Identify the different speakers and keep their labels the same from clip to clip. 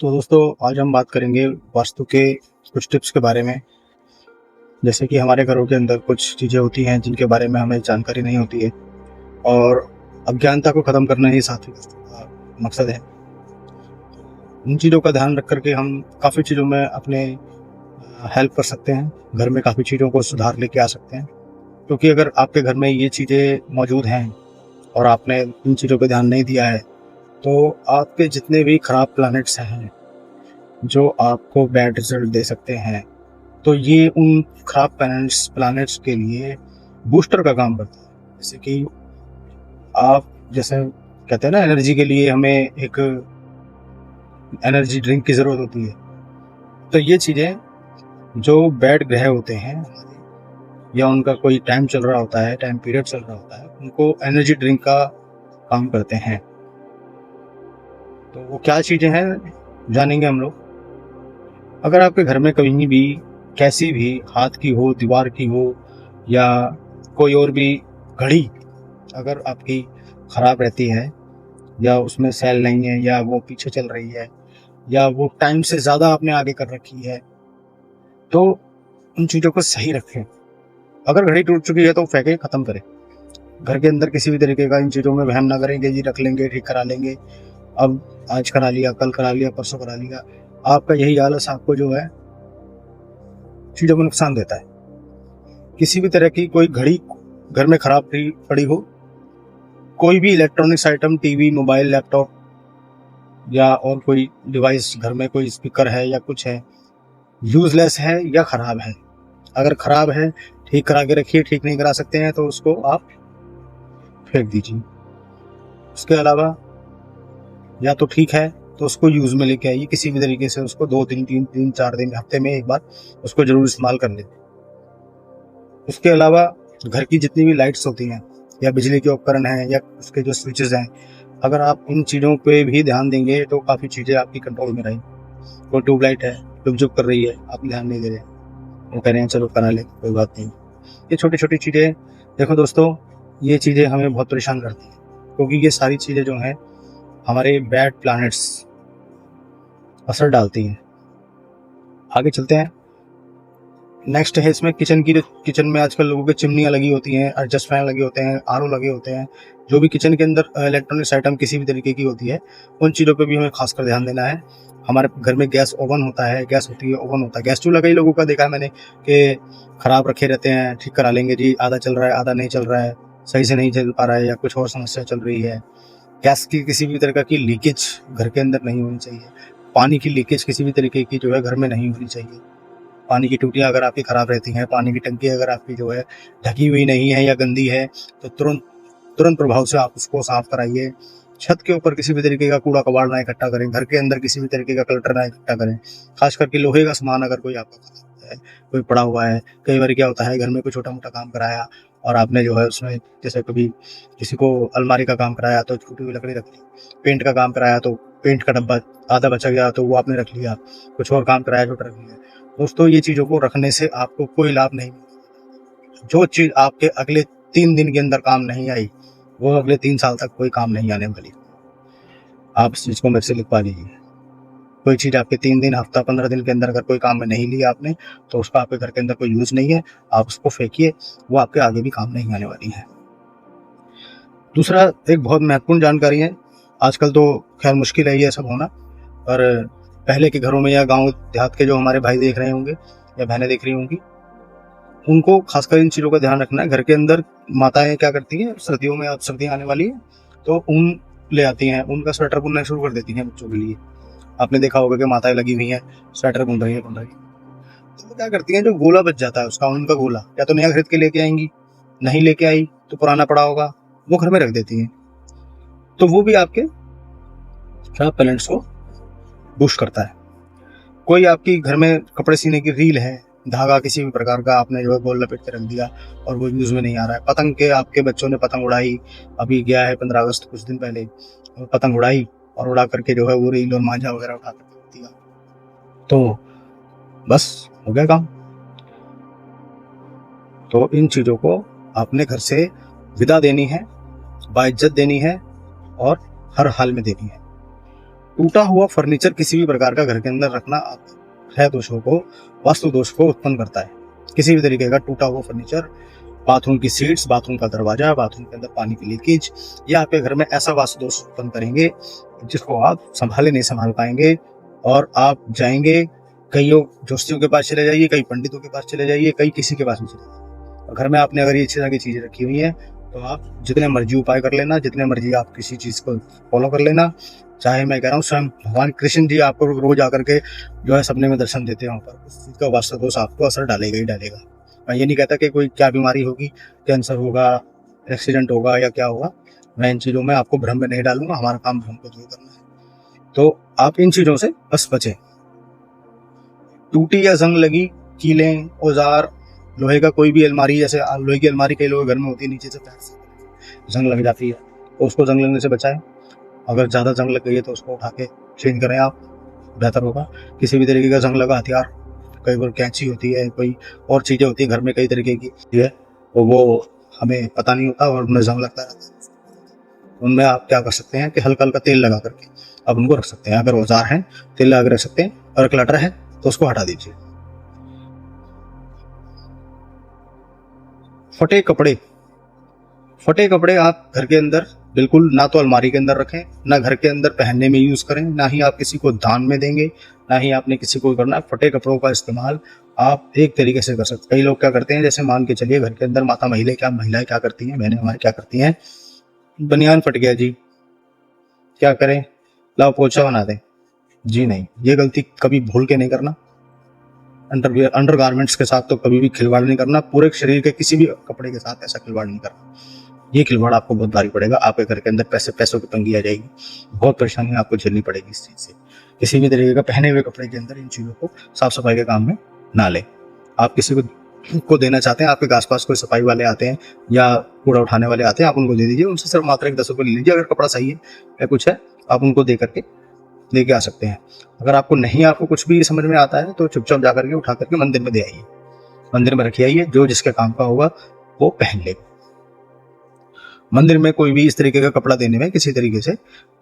Speaker 1: तो दोस्तों आज हम बात करेंगे वास्तु के कुछ टिप्स के बारे में। जैसे कि हमारे घरों के अंदर कुछ चीज़ें होती हैं जिनके बारे में हमें जानकारी नहीं होती है और अज्ञानता को ख़त्म करना ही साथी का मकसद है। उन चीज़ों का ध्यान रख कर के हम काफ़ी चीज़ों में अपने हेल्प कर सकते हैं, घर में काफ़ी चीज़ों को सुधार लेके आ सकते हैं। क्योंकि अगर आपके घर में ये चीज़ें मौजूद हैं और आपने इन चीज़ों पे ध्यान नहीं दिया है, तो आपके जितने भी खराब प्लैनेट्स हैं, जो आपको बैड रिज़ल्ट दे सकते हैं, तो ये उन खराब प्लैनेट्स के लिए बूस्टर का काम करता है। जैसे कि आप जैसे कहते हैं ना, एनर्जी के लिए हमें एक एनर्जी ड्रिंक की ज़रूरत होती है। तो ये चीज़ें जो बैड ग्रह होते हैं हमारे, या उनका कोई टाइम चल रहा होता है, टाइम पीरियड चल रहा होता है, उनको एनर्जी ड्रिंक का काम करते हैं। तो वो क्या चीज़ें हैं जानेंगे हम लोग। अगर आपके घर में कहीं भी कैसी भी हाथ की हो, दीवार की हो, या कोई और भी घड़ी अगर आपकी ख़राब रहती है, या उसमें सेल नहीं है, या वो पीछे चल रही है, या वो टाइम से ज़्यादा आपने आगे कर रखी है, तो उन चीज़ों को सही रखें। अगर घड़ी टूट चुकी है तो फेंकें, ख़त्म करें। घर के अंदर किसी भी तरीके का इन चीज़ों में वहम ना करेंगे, जी रख लेंगे, ठीक करा लेंगे, अब आज करा लिया, कल करा लिया, परसों करा लिया। आपका यही आलस आपको जो है चीज़ों को नुकसान देता है। किसी भी तरह की कोई घड़ी घर में खराब पड़ी हो, कोई भी electronics item, TV, mobile, laptop, या और कोई डिवाइस घर में, कोई स्पीकर है या कुछ है, यूजलेस है या ख़राब है। अगर ख़राब है, ठीक करा के रखिए। ठीक नहीं करा सकते हैं तो उसको आप फेंक दीजिए। उसके अलावा या तो ठीक है तो उसको यूज़ में लेके आइए, किसी भी तरीके से उसको 2 दिन, 3 दिन, 4 दिन, हफ्ते में एक बार उसको ज़रूर इस्तेमाल कर लें। उसके अलावा घर की जितनी भी लाइट्स होती हैं, या बिजली के उपकरण हैं, या उसके जो स्विचेस हैं, अगर आप इन चीज़ों पे भी ध्यान देंगे तो काफ़ी चीज़ें आपकी कंट्रोल में रहेंगी। कोई ट्यूबलाइट है, जुक कर रही है, आप ध्यान नहीं दे रहे हैं, वो कह रहे हैं चलो करा ले, कोई बात नहीं। ये छोटी छोटी चीज़ें, देखो दोस्तों, ये चीज़ें हमें बहुत परेशान करती हैं, क्योंकि ये सारी चीज़ें जो हैं हमारे बैड प्लैनेट्स असर डालती हैं। आगे चलते हैं। नेक्स्ट है इसमें किचन में आजकल लोगों की चिमनियाँ लगी होती हैं, एडजस्ट फैन लगे होते हैं, आरओ लगे होते हैं। जो भी किचन के अंदर इलेक्ट्रॉनिक्स आइटम किसी भी तरीके की होती है, उन चीज़ों पे भी हमें खासकर ध्यान देना है। हमारे घर में गैस ओवन होता है, गैस होती है, ओवन होता है। गैस चूल्हा कई लोगों का देखा है मैंने कि ख़राब रखे रहते हैं, ठीक करा लेंगे जी, आधा चल रहा है, आधा नहीं चल रहा है, सही से नहीं चल पा रहा है, या कुछ और समस्या चल रही है। गैस की किसी भी तरह की लीकेज घर के अंदर नहीं होनी चाहिए। पानी की लीकेज किसी भी तरीके की जो है घर में नहीं होनी चाहिए। पानी की टूटियाँ अगर आपकी ख़राब रहती हैं, पानी की टंकी अगर आपकी जो है ढकी हुई नहीं है या गंदी है, तो तुरंत प्रभाव से आप उसको साफ कराइए। छत के ऊपर किसी भी तरीके का कूड़ा कबाड़ ना इकट्ठा करें। घर के अंदर किसी भी तरीके का क्लटर ना इकट्ठा करें। खास करके लोहे का सामान अगर कोई आपका खराब है, कोई पड़ा हुआ है। कई बार क्या होता है, घर में कोई छोटा मोटा काम कराया और आपने जो है उसमें, जैसे कभी किसी को अलमारी का काम कराया तो टूटी हुई लकड़ी रख ली, पेंट का काम कराया तो पेंट का डब्बा आधा बचा गया तो वो आपने रख लिया, कुछ और काम कराया जो रख लिया। दोस्तों, ये चीज़ों को रखने से आपको कोई लाभ नहीं मिलेगा। जो चीज़ आपके अगले 3 दिन के अंदर काम नहीं आई, वो अगले 3 साल तक कोई काम नहीं आने वाली। आप इस चीज़ को मेरे से लिखवा लीजिए। कोई चीज़ आपके 3 दिन, हफ्ता, 15 दिन के अंदर अगर कोई काम में नहीं लिया आपने, तो उसका आपके घर के अंदर कोई यूज़ नहीं है। आप उसको फेंकिए, वो आपके आगे भी काम नहीं आने वाली है। दूसरा, एक बहुत महत्वपूर्ण जानकारी है। आजकल तो खैर मुश्किल है ये सब होना, पर पहले के घरों में या गाँव देहात के जो हमारे भाई देख रहे होंगे या बहनें देख रही होंगी, उनको खासकर इन चीज़ों का ध्यान रखना है। घर के अंदर माताएं क्या करती हैं, सर्दियों में, अब सर्दियाँ आने वाली है तो ऊन ले आती हैं, ऊन का स्वेटर बुनना शुरू कर देती हैं बच्चों के लिए। आपने देखा होगा कि माताएं लगी हुई हैं, स्वेटर बुन रही है। तो वो क्या करती हैं, जो गोला बच जाता है उसका, ऊन का गोला, या तो नया खरीद के लेके आएंगी, नहीं लेके आई तो पुराना पड़ा होगा, वो घर में रख देती हैं। तो वो भी आपके शराब पैलेंट्स को बूस्ट करता है। कोई आपकी घर में कपड़े सीने की रील है, धागा किसी भी प्रकार का आपने जो है गोल लपेट के रख दिया और वो यूज़ में नहीं आ रहा है। पतंग के आपके बच्चों ने पतंग उड़ाई, अभी गया है 15 अगस्त कुछ दिन पहले, पतंग उड़ाई और उड़ा करके जो है वो रील और मांझा वगैरह उठा करके रख दिया, तो बस हो गया काम। तो इन चीज़ों को आपने घर से विदा देनी है, बाइज्जत देनी है और हर हाल में देनी है। टूटा हुआ फर्नीचर किसी भी प्रकार का घर के अंदर रखना ग्रह दोषों को, वास्तु दोष को उत्पन्न करता है। किसी भी तरीके का टूटा हुआ फर्नीचर, बाथरूम की सीट्स, बाथरूम का दरवाजा, बाथरूम के अंदर पानी की लीकेज, या आपके घर में ऐसा वास्तु दोष उत्पन्न करेंगे जिसको आप संभाले नहीं संभाल पाएंगे, और आप जाएंगे कई जोशियों के पास चले जाइए, कई पंडितों के पास चले जाइए, कई किसी के पास भी चले जाइए। घर में आपने अगर ये तरह की चीजें रखी हुई हैं तो आप जितने मर्जी उपाय कर लेना, जितने मर्जी आप किसी चीज को फॉलो कर लेना, चाहे मैं कह रहा हूँ स्वयं भगवान कृष्ण जी आपको रोज आकर के जो है सपने में दर्शन देते हैं, वहाँ पर उस चीज का वास्तु दोष आपको असर डालेगा ही डालेगा। मैं ये नहीं कहता कि कोई क्या बीमारी होगी, कैंसर होगा, एक्सीडेंट होगा या क्या होगा, मैं इन चीज़ों में आपको भ्रम में नहीं डालूंगा। हमारा काम भ्रम को दूर करना है, तो आप इन चीज़ों से बस बचें। टूटी या जंग लगी कीलें, औजार, लोहे का कोई भी अलमारी, जैसे लोहे की अलमारी कई लोगों के घर में होती है, नीचे से पैर से जंग लग जाती है, तो उसको जंग लगने से बचाएं। अगर ज़्यादा जंग लग गई है तो उसको उठा के चेंज करें, आप बेहतर होगा। किसी भी तरीके का जंग लगा हथियार, कई बार कैंची होती है, कोई और चीज़ें होती है घर में, कई तरीके की है, तो वो हमें पता नहीं होता और उनमें जंग लगता रहता है। उनमें आप क्या कर सकते हैं कि हल्का हल्का तेल लगा करके आप उनको रख सकते हैं। अगर औजार हैं तेल लगा के रख सकते हैं, और क्लटर है तो उसको हटा दीजिए। फटे कपड़े, फटे कपड़े आप घर के अंदर बिल्कुल ना तो अलमारी के अंदर रखें, ना घर के अंदर पहनने में यूज करें, ना ही आप किसी को दान में देंगे, ना ही आपने किसी को करना है। फटे कपड़ों का इस्तेमाल आप एक तरीके से कर सकते हैं। कई लोग क्या करते हैं, जैसे मान के चलिए घर के अंदर महिलाएं क्या करती हैं, बहनें हमारी क्या करती हैं, बनियान फट गया जी, क्या करें, लाओ पोछा बना दें। जी नहीं, ये गलती कभी भूल के नहीं करना। अंडरवियर, अंडरगारमेंट्स के साथ तो कभी भी खिलवाड़ नहीं करना। पूरे शरीर के किसी भी कपड़े के साथ ऐसा खिलवाड़ नहीं करना। ये खिलवाड़ आपको बहुत भारी पड़ेगा। आपके घर के अंदर पैसों की तंगी आ जाएगी, बहुत परेशानी आपको झेलनी पड़ेगी इस चीज से। किसी भी तरीके का पहने हुए कपड़े के अंदर इन चीजों को साफ सफाई के काम में ना लें। आप किसी को देना चाहते हैं, आपके आसपास कोई सफाई वाले आते हैं या कूड़ा उठाने वाले आते हैं, आप उनको दे दीजिए। उनसे सिर्फ मात्र 10 रुपये ले लीजिए। अगर कपड़ा सही है या कुछ है, आप उनको दे करके लेके आ सकते हैं। अगर आपको कुछ भी समझ में आता है तो चुपचाप जाकर के उठा करके मंदिर में दे आइए, मंदिर में रखिए आइए। जो जिसके काम का होगा वो पहन ले। मंदिर में कोई भी इस तरीके का कपड़ा देने में किसी तरीके से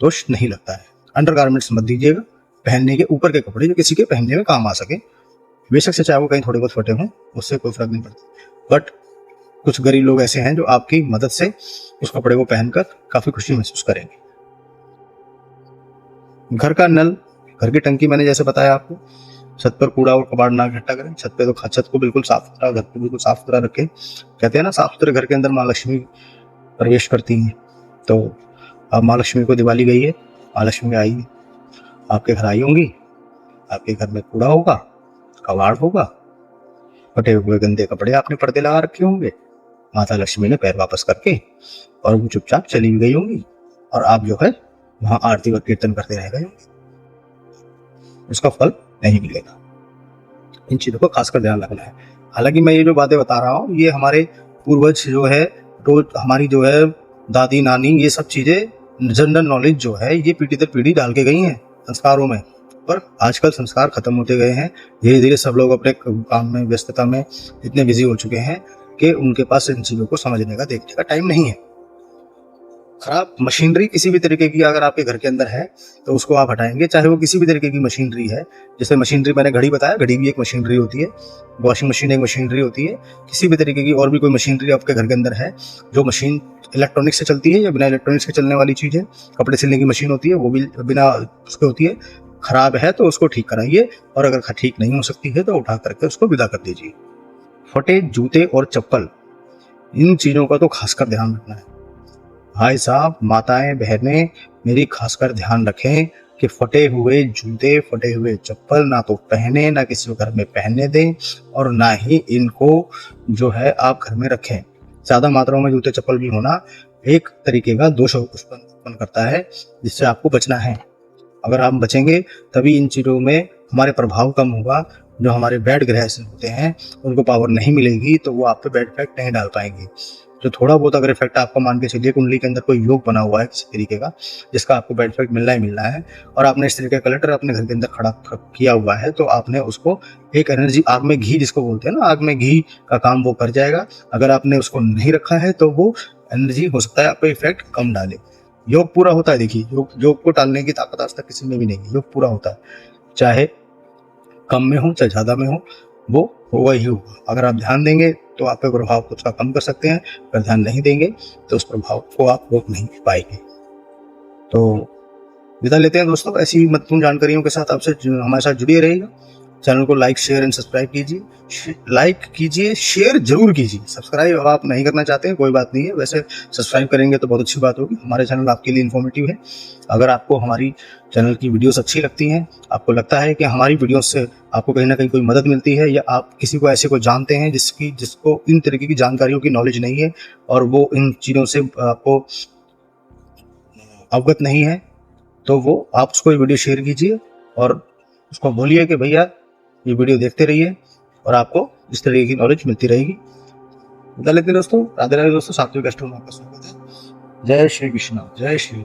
Speaker 1: दोष नहीं लगता है। अंडरगारमेंट्स मत दीजिएगा, पहनने के ऊपर के कपड़े जो किसी के पहनने में काम आ सके। बेशक से चाहे वो कहीं थोड़े बहुत फटे हों, उससे कोई फर्क नहीं पड़ता। बट कुछ गरीब लोग ऐसे हैं जो आपकी मदद से उस कपड़े को पहनकर काफी खुशी महसूस करेंगे। घर का नल, घर की टंकी, मैंने जैसे बताया आपको, छत पर कूड़ा और कबाड़ ना इकट्ठा करें। छत पे तो छत को बिल्कुल साफ सुथरा, घर को बिल्कुल साफ सुथरा रखें। कहते हैं ना, साफ सुथरे घर के अंदर माँ लक्ष्मी प्रवेश करती हैं। तो अब माँ लक्ष्मी को दिवाली गई है, माँ लक्ष्मी आई, आपके घर आई होंगी, आपके घर में कूड़ा होगा, कबाड़ होगा, फटे हुए गंदे कपड़े आपने पर्दे लगा रखे होंगे। माता लक्ष्मी ने पैर वापस करके और वो चुपचाप चली गई होंगी, और आप जो है वहां आरती व कीर्तन करते रह गए होंगे। उसका फल नहीं मिलेगा। इन चीजों को खासकर ध्यान रखना है। हालांकि मैं ये जो बातें बता रहा हूँ, ये हमारे पूर्वज जो है, रोज हमारी जो है दादी नानी, ये सब चीजें जनरल नॉलेज जो है ये पीढ़ी दर पीढ़ी डाल के गई हैं संस्कारों में। पर आजकल संस्कार खत्म होते गए हैं। धीरे धीरे सब लोग अपने काम में, व्यस्तता में इतने बिजी हो चुके हैं कि उनके पास इन चीजों को समझने का, देखने का टाइम नहीं है। खराब मशीनरी किसी भी तरीके की अगर आपके घर के अंदर है तो उसको आप हटाएंगे, चाहे वो किसी भी तरीके की मशीनरी है। जैसे मशीनरी, मैंने घड़ी बताया, घड़ी भी एक मशीनरी होती है, वॉशिंग मशीन एक मशीनरी होती है। किसी भी तरीके की और भी कोई मशीनरी आपके घर के अंदर है, जो मशीन इलेक्ट्रॉनिक से चलती है या बिना इलेक्ट्रॉनिक से चलने वाली चीज है, कपड़े सिलने की मशीन होती है, वो भी बिना उसके होती है। खराब है तो उसको ठीक कराइए, और अगर ठीक नहीं हो सकती है तो उठा करके उसको विदा कर दीजिए। फटे जूते और चप्पल, इन चीजों का तो खासकर ध्यान रखना है। भाई साहब, माताएं, बहनें, मेरी खासकर ध्यान रखें कि फटे हुए जूते, फटे हुए चप्पल ना तो पहने, ना किसी को घर में पहनने दें, और ना ही इनको जो है आप घर में रखें। ज्यादा मात्रा में जूते चप्पल भी होना एक तरीके का दोष उत्पन्न करता है, जिससे आपको बचना है। अगर आप बचेंगे तभी इन चीजों में हमारे प्रभाव कम होगा। जो हमारे बैड ग्रह से होते हैं उनको पावर नहीं मिलेगी, तो वो आप पे बैड इफेक्ट नहीं डाल पाएंगे। जो थोड़ा बहुत अगर इफेक्ट आपको मान के चलिए, कुंडली के अंदर कोई योग बना हुआ है किसी तरीके का जिसका आपको बैड इफेक्ट मिलना ही मिलना है, और आपने इस तरीके का कलेक्टर अपने घर के अंदर खड़ा किया हुआ है, तो आपने उसको एक एनर्जी, आग में घी जिसको बोलते हैं ना, आग में घी का काम वो कर जाएगा। अगर आपने उसको नहीं रखा है तो वो एनर्जी हो सकता है आप पे इफेक्ट कम डाले। योग पूरा होता है। देखिए योग को टालने की ताकत आज तक किसी में भी नहीं है। योग पूरा होता है, चाहे कम में हो चाहे ज्यादा में हो, वो होगा ही होगा। अगर आप ध्यान देंगे तो आप पे प्रभाव को थोड़ा कम कर सकते हैं, अगर ध्यान नहीं देंगे तो उस प्रभाव को आप रोक नहीं पाएंगे। तो विदा लेते हैं दोस्तों, ऐसी महत्वपूर्ण जानकारियों के साथ आपसे हमारे साथ जुड़े रहिएगा। चैनल को लाइक शेयर एंड सब्सक्राइब कीजिए, लाइक कीजिए, शेयर जरूर कीजिए। सब्सक्राइब अब आप नहीं करना चाहते हैं कोई बात नहीं है, वैसे सब्सक्राइब करेंगे तो बहुत अच्छी बात होगी। हमारे चैनल आपके लिए इन्फॉर्मेटिव है। अगर आपको हमारी चैनल की वीडियोस अच्छी लगती हैं, आपको लगता है कि हमारी वीडियोस से आपको कहीं ना कहीं कोई मदद मिलती है, या आप किसी को ऐसे को जानते हैं जिसको इन तरीके की जानकारियों की नॉलेज नहीं है और वो इन चीज़ों से आपको अवगत नहीं है, तो वो आप उसको ये वीडियो शेयर कीजिए और उसको बोलिए कि भैया ये वीडियो देखते रहिए और आपको इस तरीके की नॉलेज मिलती रहेगी। बता लेते हैं दोस्तों, राधे राधे दोस्तों, सात्विक अष्टों में आपका स्वागत है। जय श्री कृष्ण, जय श्री।